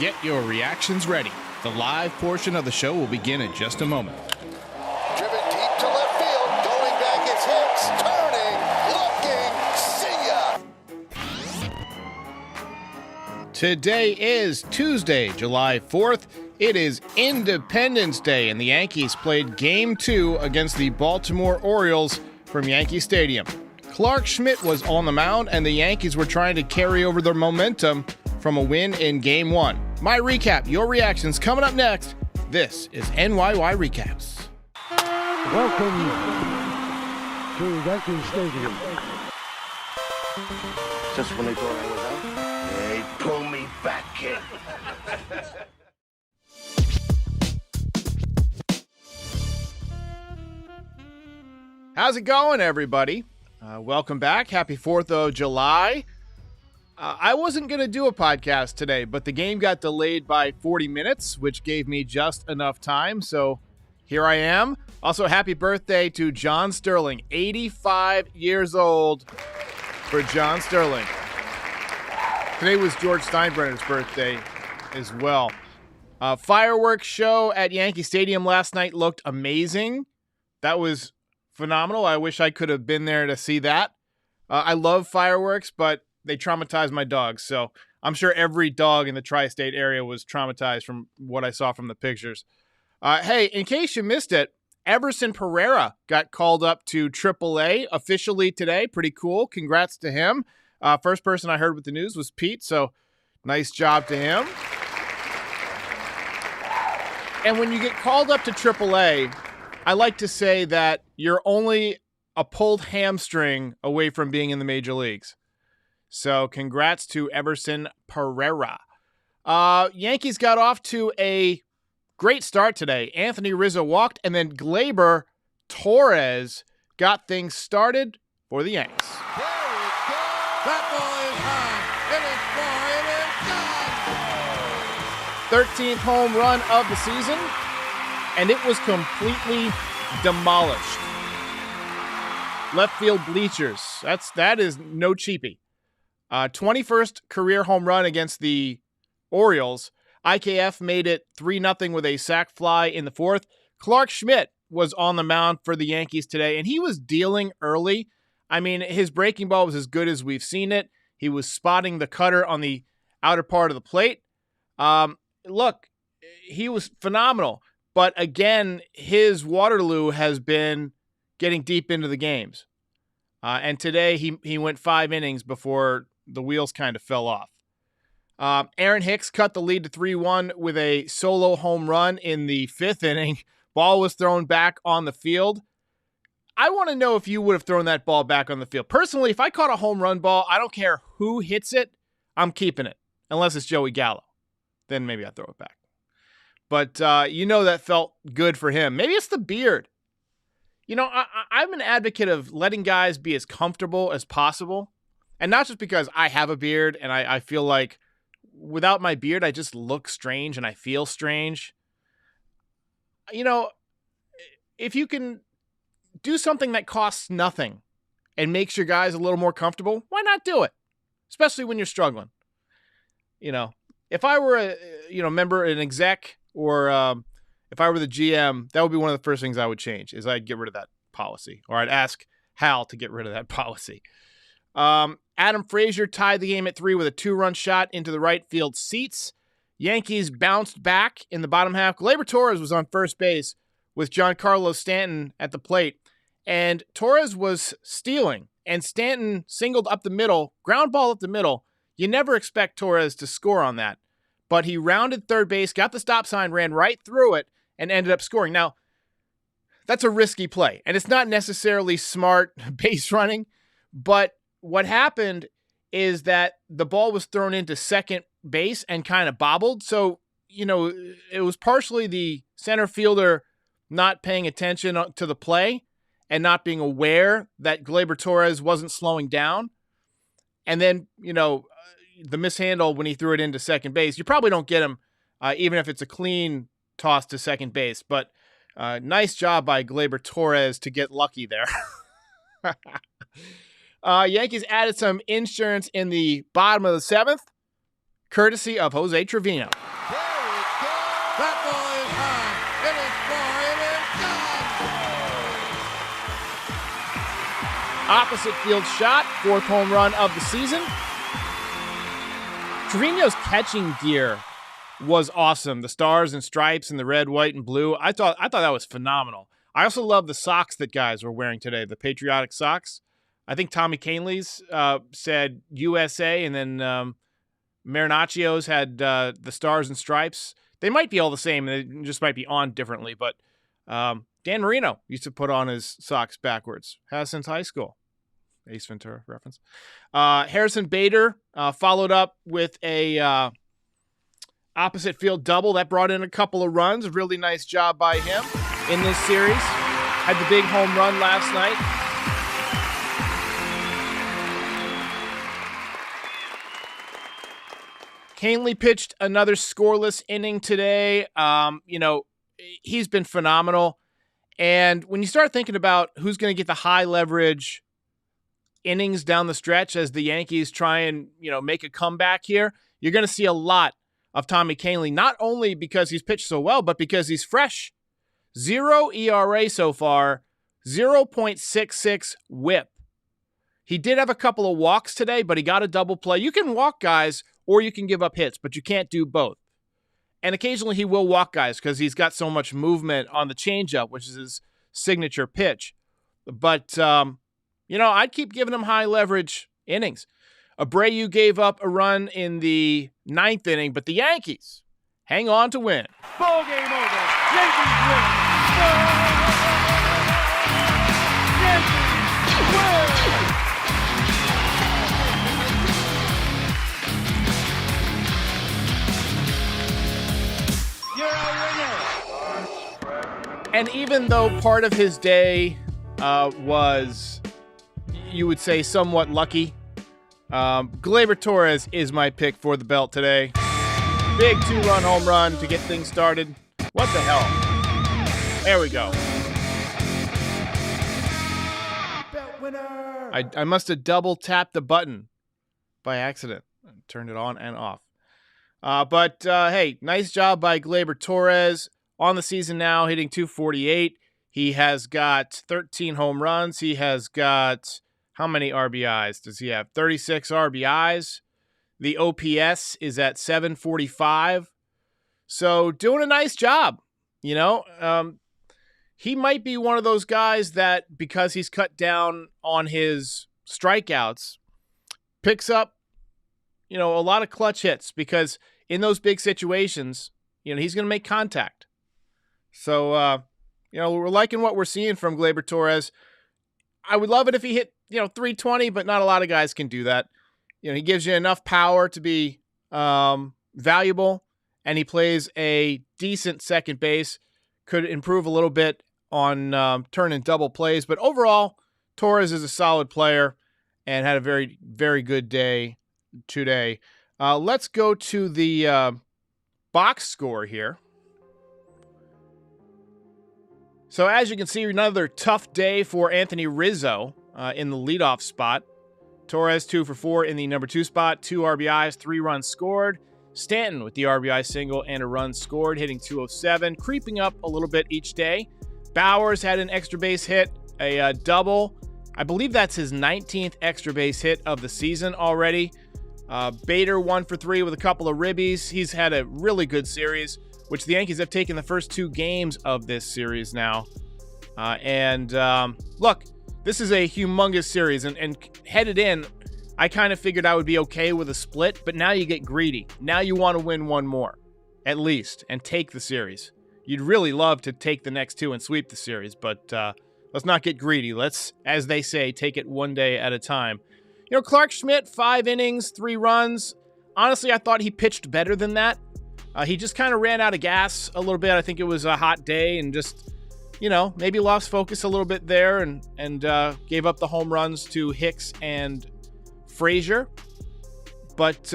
Get your reactions ready. The live portion of the show will begin in just a moment. Driven deep to left field, going back it's Hicks, turning, looking, see ya! Today is Tuesday, July 4th. It is Independence Day, and the Yankees played Game 2 against the Baltimore Orioles from Yankee Stadium. Clark Schmidt was on the mound, and the Yankees were trying to carry over their momentum from a win in Game 1. My recap, your reactions coming up next. This is NYY Recaps. Welcome to Yankee Stadium. Just when they thought I was out, they pull me back in. How's it going, everybody? Welcome back. Happy 4th of July. I wasn't going to do a podcast today, but the game got delayed by 40 minutes, which gave me just enough time. So here I am. Also, happy birthday to John Sterling, 85 years old for John Sterling. Today was George Steinbrenner's birthday as well. Fireworks show at Yankee Stadium last night looked amazing. That was phenomenal. I wish I could have been there to see that. I love fireworks, but they traumatized my dogs. So I'm sure every dog in the tri-state area was traumatized from what I saw from the pictures. Hey, in case you missed it, Everson Pereira got called up to AAA officially today. Pretty cool. Congrats to him. First person I heard with the news was Pete, so nice job to him. And when you get called up to AAA, I like to say that you're only a pulled hamstring away from being in the major leagues. So congrats to Everson Pereira. Yankees got off to a great start today. Anthony Rizzo walked, and then Gleyber Torres got things started for the Yanks. There it goes! That ball is high, it is far, it is gone! 13th home run of the season, and it was completely demolished. Left field bleachers. That is no cheapie. 21st career home run against the Orioles. IKF made it 3-0 with a sac fly in the fourth. Clark Schmidt was on the mound for the Yankees today, and he was dealing early. I mean, his breaking ball was as good as we've seen it. He was spotting the cutter on the outer part of the plate. Look, he was phenomenal. But again, his Waterloo has been getting deep into the games. And today he went 5 innings before the wheels kind of fell off. Aaron Hicks cut the lead to 3-1 with a solo home run in the 5th inning. Ball was thrown back on the field. I want to know if you would have thrown that ball back on the field. Personally, if I caught a home run ball, I don't care who hits it, I'm keeping it. Unless it's Joey Gallo. Then maybe I'd throw it back. But that felt good for him. Maybe it's the beard. I'm an advocate of letting guys be as comfortable as possible. And not just because I have a beard and I feel like without my beard, I just look strange and I feel strange. If you can do something that costs nothing and makes your guys a little more comfortable, why not do it? Especially when you're struggling. If I were a member, an exec, or if I were the GM, that would be one of the first things I would change, is I'd get rid of that policy. Or I'd ask Hal to get rid of that policy. Adam Frazier tied the game at 3 with a 2-run shot into the right field seats. Yankees bounced back in the bottom half. Gleyber Torres was on first base with Giancarlo Stanton at the plate. And Torres was stealing. And Stanton singled up the middle, ground ball up the middle. You never expect Torres to score on that. But he rounded third base, got the stop sign, ran right through it, and ended up scoring. Now, that's a risky play. And it's not necessarily smart base running. But what happened is that the ball was thrown into second base and kind of bobbled. So, it was partially the center fielder not paying attention to the play and not being aware that Gleyber Torres wasn't slowing down. And then, the mishandle when he threw it into second base. You probably don't get him, even if it's a clean toss to second base. But nice job by Gleyber Torres to get lucky there. Yankees added some insurance in the bottom of the 7th, courtesy of Jose Trevino. Opposite field shot, 4th home run of the season. Trevino's catching gear was awesome. The stars and stripes and the red, white, and blue. I thought that was phenomenal. I also love the socks that guys were wearing today, the patriotic socks. I think Tommy Kahnle's said USA, and then Marinaccio's had the stars and stripes. They might be all the same. They just might be on differently. But Dan Marino used to put on his socks backwards. Has since high school. Ace Ventura reference. Harrison Bader followed up with a opposite field double. That brought in a couple of runs. A really nice job by him in this series. Had the big home run last night. Kahnle pitched another scoreless inning today. He's been phenomenal. And when you start thinking about who's going to get the high leverage innings down the stretch as the Yankees try and, make a comeback here, you're going to see a lot of Tommy Kahnle, not only because he's pitched so well, but because he's fresh. 0 ERA so far, 0.66 whip. He did have a couple of walks today, but he got a double play. You can walk guys or you can give up hits, but you can't do both. And occasionally he will walk guys because he's got so much movement on the changeup, which is his signature pitch. But, I'd keep giving him high leverage innings. Abreu gave up a run in the 9th inning, but the Yankees hang on to win. Ball game over. Yankees win. Yankees win. You're a winner. And even though part of his day was, you would say, somewhat lucky, Gleyber Torres is my pick for the belt today. Big 2-run home run to get things started. What the hell? There we go. Belt winner. I must have double tapped the button by accident. Turned it on and off. But hey, nice job by Gleyber Torres. On the season now, hitting .248. He has got 13 home runs. He has got, how many RBIs does he have? 36 RBIs. The OPS is at 745. So doing a nice job, He might be one of those guys that, because he's cut down on his strikeouts, picks up, a lot of clutch hits, because in those big situations, he's going to make contact. So, we're liking what we're seeing from Gleyber Torres. I would love it if he hit, 320, but not a lot of guys can do that. He gives you enough power to be valuable, and he plays a decent second base. Could improve a little bit on turning double plays, but overall, Torres is a solid player and had a very, very good day today. Let's go to the box score here. So as you can see, another tough day for Anthony Rizzo in the leadoff spot. Torres 2 for 4 in the number 2 spot, 2 RBIs, 3 runs scored. Stanton with the RBI single and a run scored, hitting .207, creeping up a little bit each day. Bowers had an extra base hit, a double. I believe that's his 19th extra base hit of the season already. Bader 1 for 3 with a couple of ribbies. He's had a really good series, which the Yankees have taken the first 2 games of this series now. Look, this is a humongous series, and headed in, I kind of figured I would be okay with a split, but now you get greedy. Now you want to win one more, at least, and take the series. You'd really love to take the next 2 and sweep the series, but let's not get greedy. Let's, as they say, take it one day at a time. Clark Schmidt, 5 innings, 3 runs. Honestly, I thought he pitched better than that. He just kind of ran out of gas a little bit. I think it was a hot day and just, maybe lost focus a little bit there and gave up the home runs to Hicks and Frazier. But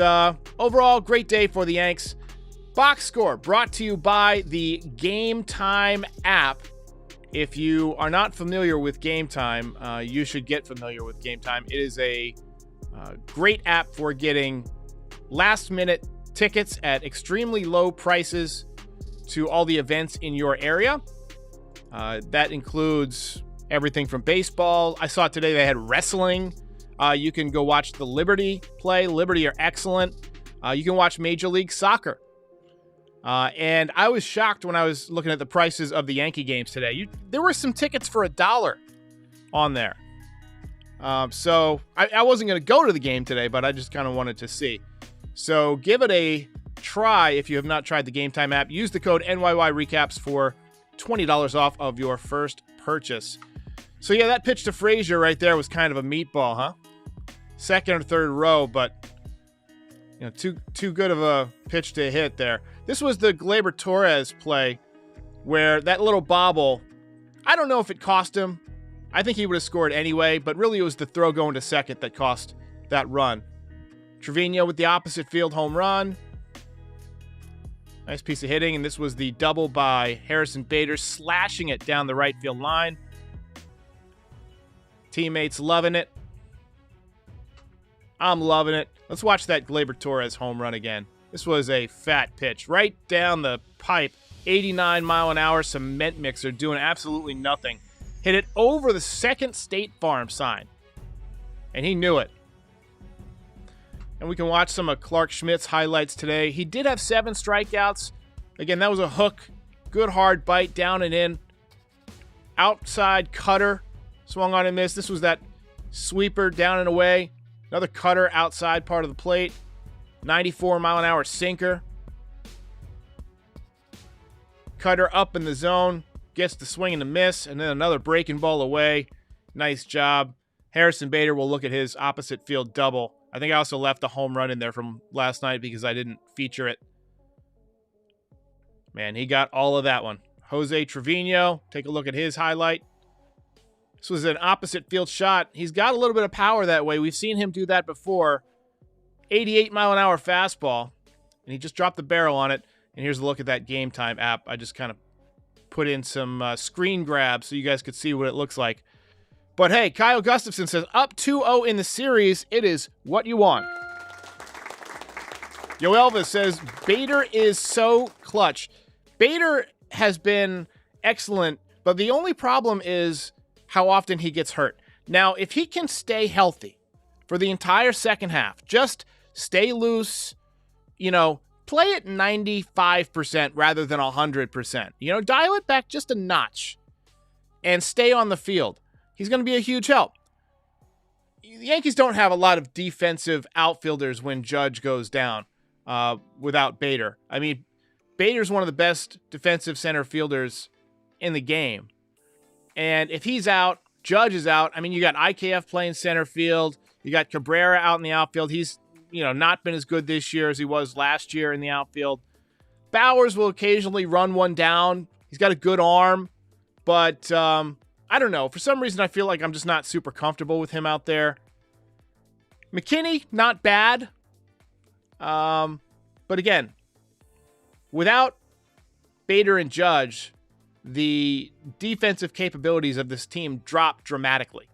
overall, great day for the Yanks. Box score brought to you by the Game Time app. If you are not familiar with Game Time, you should get familiar with Game Time. It is a great app for getting last-minute tickets at extremely low prices to all the events in your area. That includes everything from baseball. I saw today they had wrestling. You can go watch the Liberty play. Liberty are excellent. You can watch Major League Soccer. And I was shocked when I was looking at the prices of the Yankee games today. There were some tickets for $1 on there. So I wasn't going to go to the game today, but I just kind of wanted to see. So give it a try if you have not tried the Game Time app. Use the code NYY Recaps for $20 off of your first purchase. So yeah, that pitch to Frazier right there was kind of a meatball, huh? Second or third row, but too good of a pitch to hit there. This was the Gleyber Torres play where that little bobble, I don't know if it cost him. I think he would have scored anyway, but really it was the throw going to second that cost that run. Trevino with the opposite field home run. Nice piece of hitting, and this was the double by Harrison Bader, slashing it down the right field line. Teammates loving it. I'm loving it. Let's watch that Gleyber Torres home run again. This was a fat pitch right down the pipe. 89-mile-an-hour cement mixer doing absolutely nothing. Hit it over the second State Farm sign. And he knew it. And we can watch some of Clark Schmidt's highlights today. He did have 7 strikeouts. Again, that was a hook. Good hard bite down and in. Outside cutter. Swung on and missed. This was that sweeper down and away. Another cutter outside part of the plate. 94-mile-an-hour sinker. Cutter up in the zone. Gets the swing and the miss. And then another breaking ball away. Nice job. Harrison Bader will look at his opposite field double. I think I also left the home run in there from last night because I didn't feature it. Man, he got all of that one. Jose Trevino, take a look at his highlight. This was an opposite field shot. He's got a little bit of power that way. We've seen him do that before. 88-mile-an-hour fastball. And he just dropped the barrel on it. And here's a look at that Game Time app. I just kind of put in some screen grabs so you guys could see what it looks like. But hey, Kyle Gustafson says, up 2-0 in the series. It is what you want. Yo Elvis says, Bader is so clutch. Bader has been excellent, but the only problem is how often he gets hurt. Now, if he can stay healthy for the entire second half, just stay loose, play it 95% rather than 100%. Dial it back just a notch and stay on the field. He's going to be a huge help. The Yankees don't have a lot of defensive outfielders when Judge goes down without Bader. I mean, Bader's one of the best defensive center fielders in the game. And if he's out, Judge is out. I mean, you got IKF playing center field. You got Cabrera out in the outfield. He's, not been as good this year as he was last year in the outfield. Bowers will occasionally run one down. He's got a good arm. But, I don't know. For some reason, I feel like I'm just not super comfortable with him out there. McKinney, not bad. But again, without Bader and Judge, the defensive capabilities of this team drop dramatically.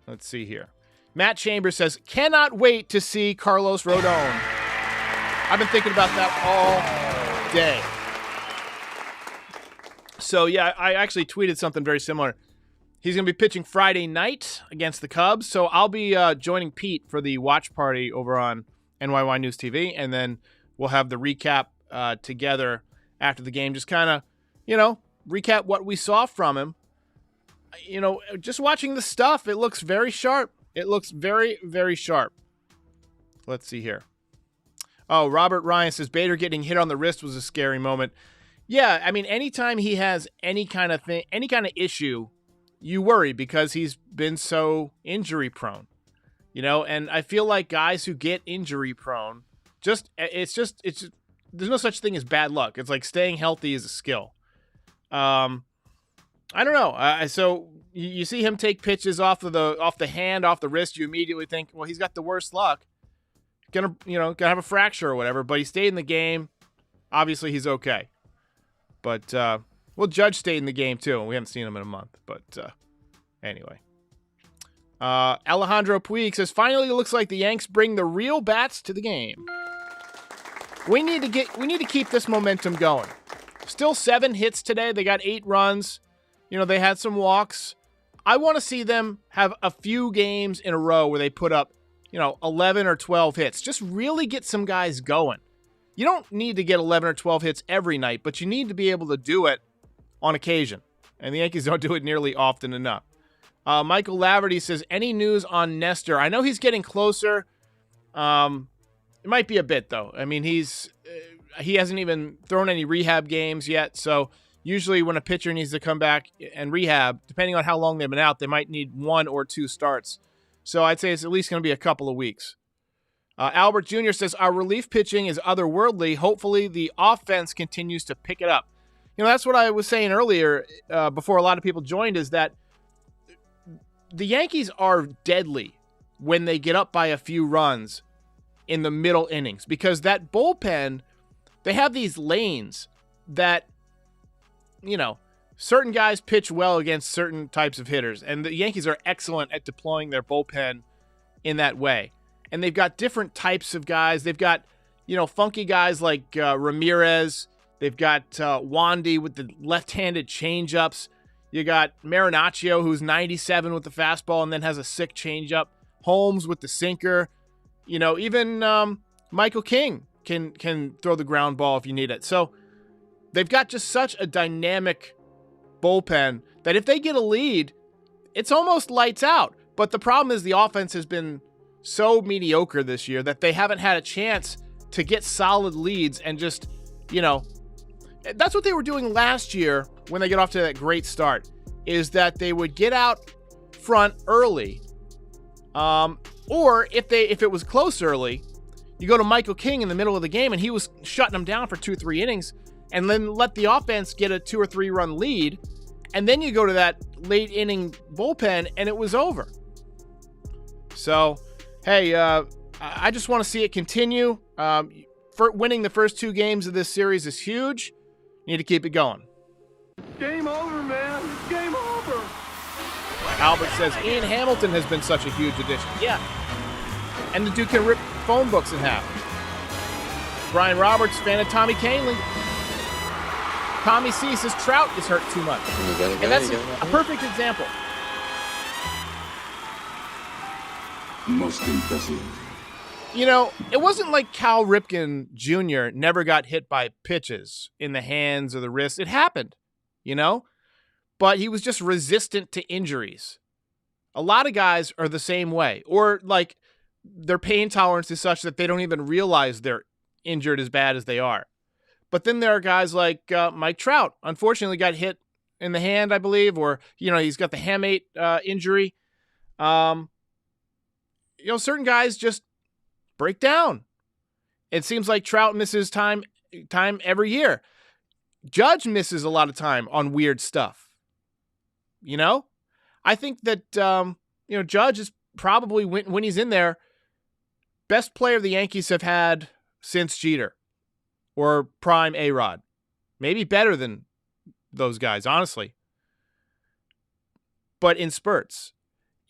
Let's see here. Matt Chambers says, cannot wait to see Carlos Rodon. I've been thinking about that all day. So, yeah, I actually tweeted something very similar. He's going to be pitching Friday night against the Cubs. So I'll be joining Pete for the watch party over on NYY News TV. And then we'll have the recap together after the game. Just kind of, recap what we saw from him. Just watching the stuff, it looks very sharp. It looks very, very sharp. Let's see here. Oh, Robert Ryan says, Bader getting hit on the wrist was a scary moment. Yeah, I mean, anytime he has any kind of thing, any kind of issue, you worry because he's been so injury prone, and I feel like guys who get injury prone, it's there's no such thing as bad luck. It's like staying healthy is a skill. I don't know. So you see him take pitches off the hand, off the wrist. You immediately think, well, he's got the worst luck. Gonna have a fracture or whatever, but he stayed in the game. Obviously he's okay. But, Judge stayed in the game, too, and we haven't seen him in a month. But, anyway. Alejandro Puig says, finally it looks like the Yanks bring the real bats to the game. We need to keep this momentum going. Still 7 hits today. They got 8 runs. They had some walks. I want to see them have a few games in a row where they put up, 11 or 12 hits. Just really get some guys going. You don't need to get 11 or 12 hits every night, but you need to be able to do it on occasion. And the Yankees don't do it nearly often enough. Michael Laverty says, any news on Nestor? I know he's getting closer. It might be a bit, though. I mean, he hasn't even thrown any rehab games yet. So usually when a pitcher needs to come back and rehab, depending on how long they've been out, they might need 1 or 2 starts. So I'd say it's at least going to be a couple of weeks. Albert Jr. says, our relief pitching is otherworldly. Hopefully the offense continues to pick it up. That's what I was saying earlier before a lot of people joined, is that the Yankees are deadly when they get up by a few runs in the middle innings, because that bullpen, they have these lanes that, certain guys pitch well against certain types of hitters, and the Yankees are excellent at deploying their bullpen in that way. And they've got different types of guys. They've got, funky guys like Ramirez. They've got Wandy with the left-handed changeups. You got Marinaccio, who's 97 with the fastball and then has a sick changeup. Holmes with the sinker. Even Michael King can throw the ground ball if you need it. So they've got just such a dynamic bullpen that if they get a lead, it's almost lights out. But the problem is the offense has been so mediocre this year that they haven't had a chance to get solid leads and just, that's what they were doing last year when they get off to that great start, is that they would get out front early. Or if it was close early, you go to Michael King in the middle of the game and he was shutting them down for 2-3 innings, and then let the offense get a 2 or 3 run lead. And then you go to that late inning bullpen and it was over. So, hey, I just want to see it continue. For winning the first 2 games of this series is huge. You need to keep it going. Game over, man. Game over. Albert says, Ian Hamilton has been such a huge addition. Yeah. And the dude can rip phone books in half. Brian Roberts, fan of Tommy Canley. Tommy C says Trout is hurt too much. And that's a perfect example. Most impressive. It wasn't like Cal Ripken Jr. never got hit by pitches in the hands or the wrist. It happened, but he was just resistant to injuries. A lot of guys are the same way, or like their pain tolerance is such that they don't even realize they're injured as bad as they are. But then there are guys like Mike Trout, unfortunately got hit in the hand, I believe, or, he's got the hamate injury. Certain guys just break down. It seems like Trout misses time every year. Judge misses a lot of time on weird stuff. I think that, Judge is probably, when he's in there, best player the Yankees have had since Jeter or prime A-Rod. Maybe better than those guys, honestly. But in spurts.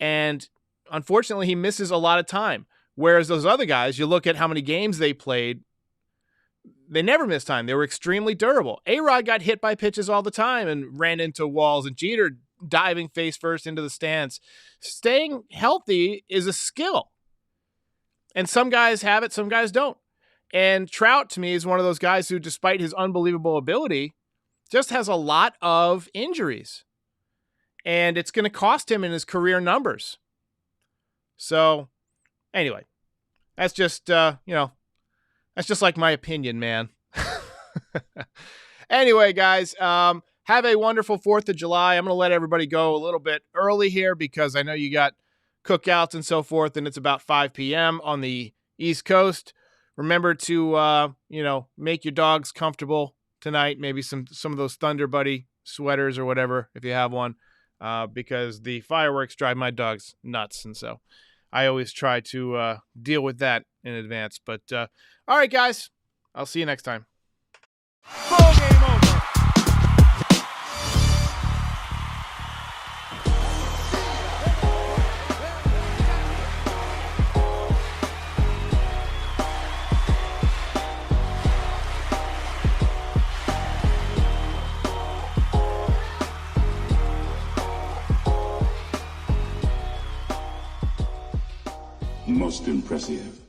And unfortunately, he misses a lot of time. Whereas those other guys, you look at how many games they played, they never missed time. They were extremely durable. A-Rod got hit by pitches all the time and ran into walls, and Jeter diving face first into the stands. Staying healthy is a skill. And some guys have it, some guys don't. And Trout, to me, is one of those guys who, despite his unbelievable ability, just has a lot of injuries. And it's going to cost him in his career numbers. So, anyway, that's just, that's just like my opinion, man. Anyway, guys, have a wonderful 4th of July. I'm going to let everybody go a little bit early here because I know you got cookouts and so forth, and it's about 5 p.m. on the East Coast. Remember to, make your dogs comfortable tonight. Maybe some of those Thunder Buddy sweaters or whatever, if you have one, because the fireworks drive my dogs nuts. And so I always try to deal with that in advance. But all right, guys, I'll see you next time. Ball game over. Most impressive.